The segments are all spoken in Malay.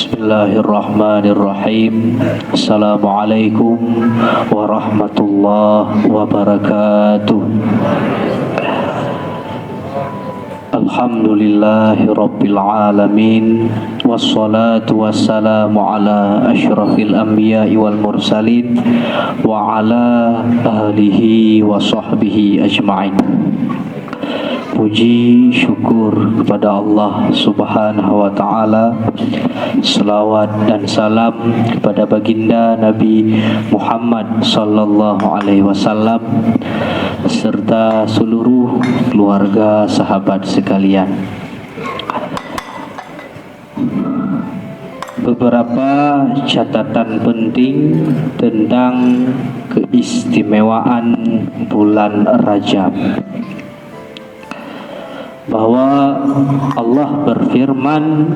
Bismillahirrahmanirrahim. Assalamualaikum warahmatullahi wabarakatuh. Alhamdulillahi rabbil alamin. Wassalatu wassalamu ala asyrafil anbiya'i wal mursalin wa ala alihi wa sahbihi ajma'in. Puji syukur kepada Allah Subhanahu wa ta'ala. Selawat dan salam kepada baginda Nabi Muhammad sallallahu alaihi wasallam serta seluruh keluarga sahabat sekalian. Beberapa catatan penting tentang keistimewaan bulan Rajab, bahwa Allah berfirman,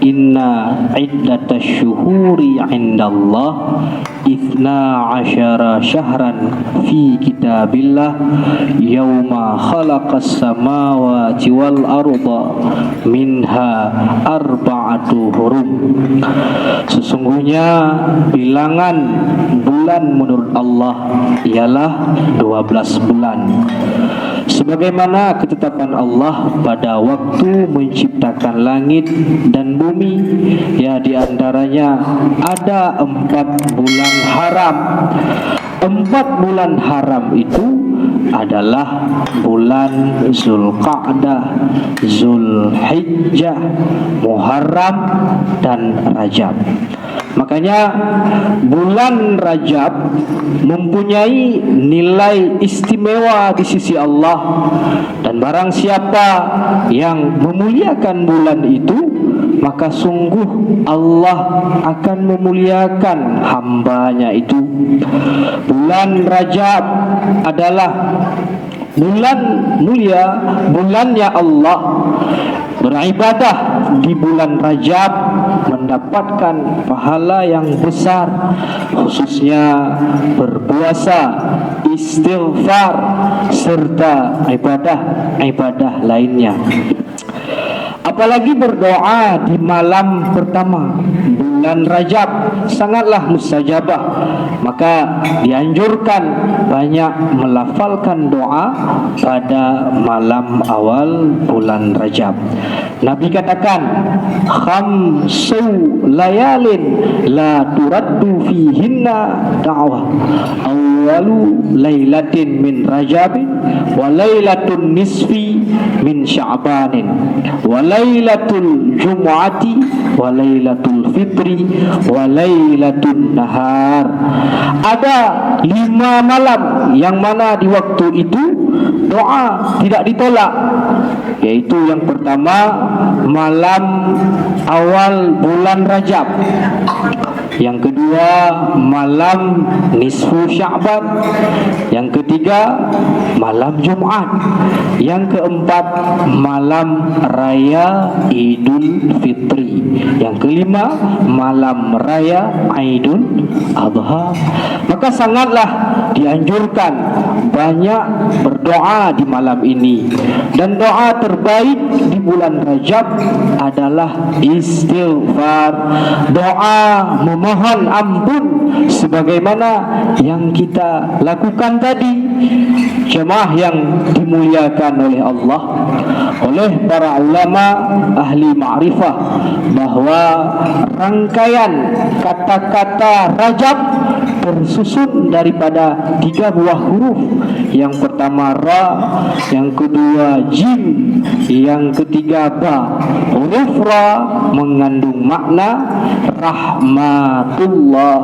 inna iddatash syuhuri indallah ithna asyara syahran fi kitabillah yawma khalaqas samawati wal arda minha arba'atu hurum. Sesungguhnya bilangan bulan menurut Allah ialah 12 bulan, sebagaimana ketetapan Allah pada waktu menciptakan langit dan bumi, ya di antaranya ada 4 bulan haram. 4 bulan haram itu adalah bulan Zulqa'dah, Zulhijjah, Muharram dan Rajab. Makanya bulan Rajab mempunyai nilai istimewa di sisi Allah, dan barang siapa yang memuliakan bulan itu, maka sungguh Allah akan memuliakan hambanya itu. Bulan Rajab adalah bulan mulia, bulannya Allah. Beribadah di bulan Rajab mendapatkan pahala yang besar, khususnya berpuasa, istighfar, serta ibadah-ibadah lainnya. Apalagi berdoa di malam pertama bulan Rajab sangatlah mustajabah. Maka dianjurkan banyak melafalkan doa pada malam awal bulan Rajab. Nabi katakan, khamsu layalin la turaddu fihinna da'wah. Awwalu lailatin min Rajabin wa lailatun nisfi min Sya'banin wa lailatul jumu'ati wa lailatul fitri wa lailatul nahar. Ada 5 malam yang mana di waktu itu doa tidak ditolak, yaitu yang pertama malam awal bulan Rajab, yang kedua malam nisfu Sya'ban, yang ketiga malam Jumat, yang keempat malam raya Idul Fitri, yang kelima malam raya Idul Adha. Maka sangatlah dianjurkan banyak berdoa di malam ini, dan doa terbaik di bulan Rajab adalah istighfar, doa memohon ampun sebagaimana yang kita lakukan tadi. Jemaah yang dimuliakan oleh Allah, oleh para ulama ahli ma'rifah, bahwa rangkaian kata-kata Rajab tersusun daripada 3 buah huruf. Yang pertama ra, yang kedua jim, yang ketiga ba. Huruf ra mengandung makna rahmatullah,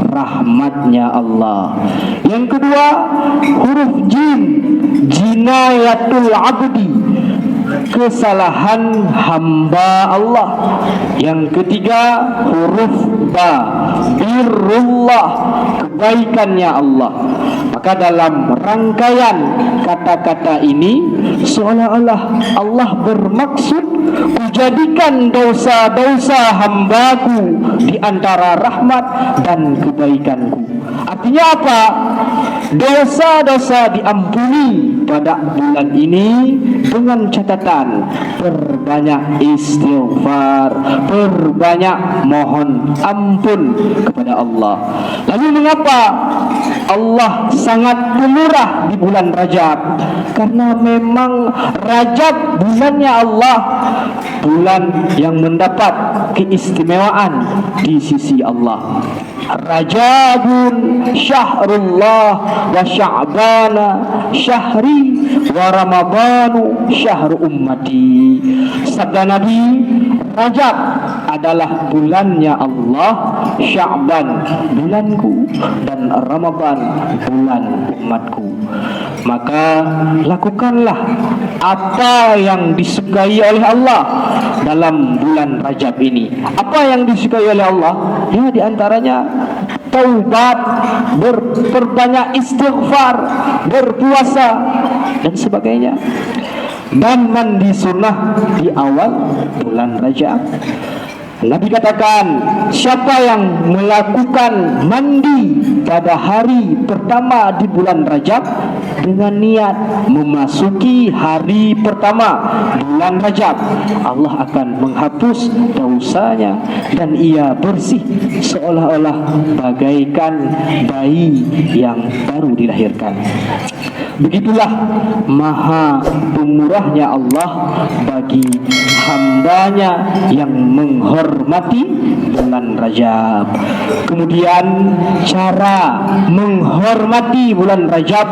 rahmatnya Allah. Yang kedua huruf jim, jinayatul abdi, kesalahan hamba Allah. Yang ketiga huruf ba, birrullah, kebaikannya Allah. Maka dalam rangkaian kata-kata ini seolah-olah Allah bermaksud kujadikan dosa-dosa hambaku di antara rahmat dan kebaikanku. Artinya apa? Dosa-dosa diampuni pada bulan ini dengan catatan perbanyak istighfar, perbanyak mohon ampun kepada Allah. Lalu mengapa Allah sangat pemurah di bulan Rajab? Karena memang Rajab bulannya Allah, bulan yang mendapat keistimewaan di sisi Allah. Rajabun syahrullah wa sya'bana syahri wa ramadhanu syahru ummati. Sabda Nabi, Rajab adalah bulannya Allah, Sya'ban bulanku, dan Ramadan bulan umatku. Maka lakukanlah apa yang disukai oleh Allah dalam bulan Rajab ini. Apa yang disukai oleh Allah? Ya, diantaranya taubat, berbanyak istighfar, berpuasa dan sebagainya. Dan mandi sunnah di awal bulan Rajab. Nabi katakan, siapa yang melakukan mandi pada hari pertama di bulan Rajab dengan niat memasuki hari pertama bulan Rajab, Allah akan menghapus dosanya dan ia bersih seolah-olah bagaikan bayi yang baru dilahirkan. Begitulah maha pemurahnya Allah bagi hambanya yang menghormati bulan Rajab. Kemudian cara menghormati bulan Rajab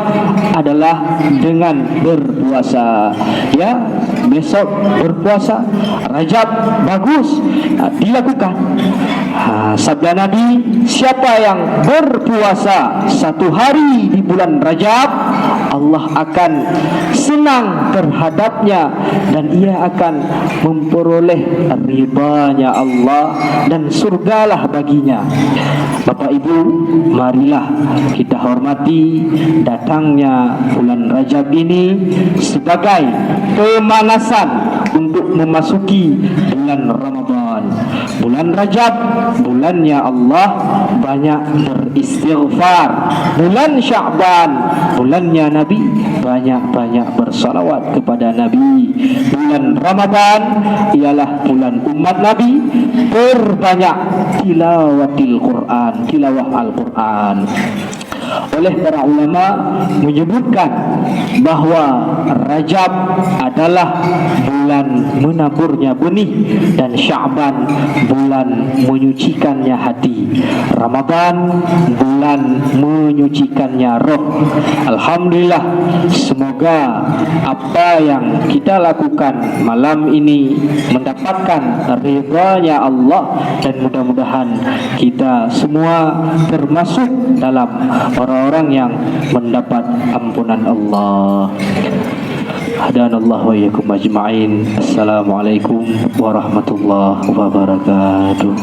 adalah dengan berpuasa. Ya, besok berpuasa Rajab bagus, dilakukan. Sabda Nabi, siapa yang berpuasa satu hari di bulan Rajab, Allah akan senang terhadapnya dan ia akan memperoleh ridhanya Allah dan surgalah baginya. Bapak Ibu, marilah kita hormati datangnya bulan Rajab ini sebagai pemanasan untuk memasuki bulan Ramadan. Bulan Rajab bulannya Allah, banyak beristighfar. Bulan Sya'ban bulannya Nabi, banyak-banyak bersalawat kepada Nabi. Bulan Ramadan ialah bulan umat Nabi, berbanyak tilawatil Quran, tilawah Al-Quran. Oleh para ulama menyebutkan bahwa Rajab adalah bulan menaburnya benih dan Sya'ban bulan menyucikannya hati, Ramadan bulan menyucikannya roh. Alhamdulillah, semoga apa yang kita lakukan malam ini mendapatkan ridhanya Allah dan mudah-mudahan kita semua termasuk dalam orang-orang yang mendapat ampunan Allah. Hadanallahu wa iyyakum ajma'in. Assalamualaikum warahmatullahi wabarakatuh.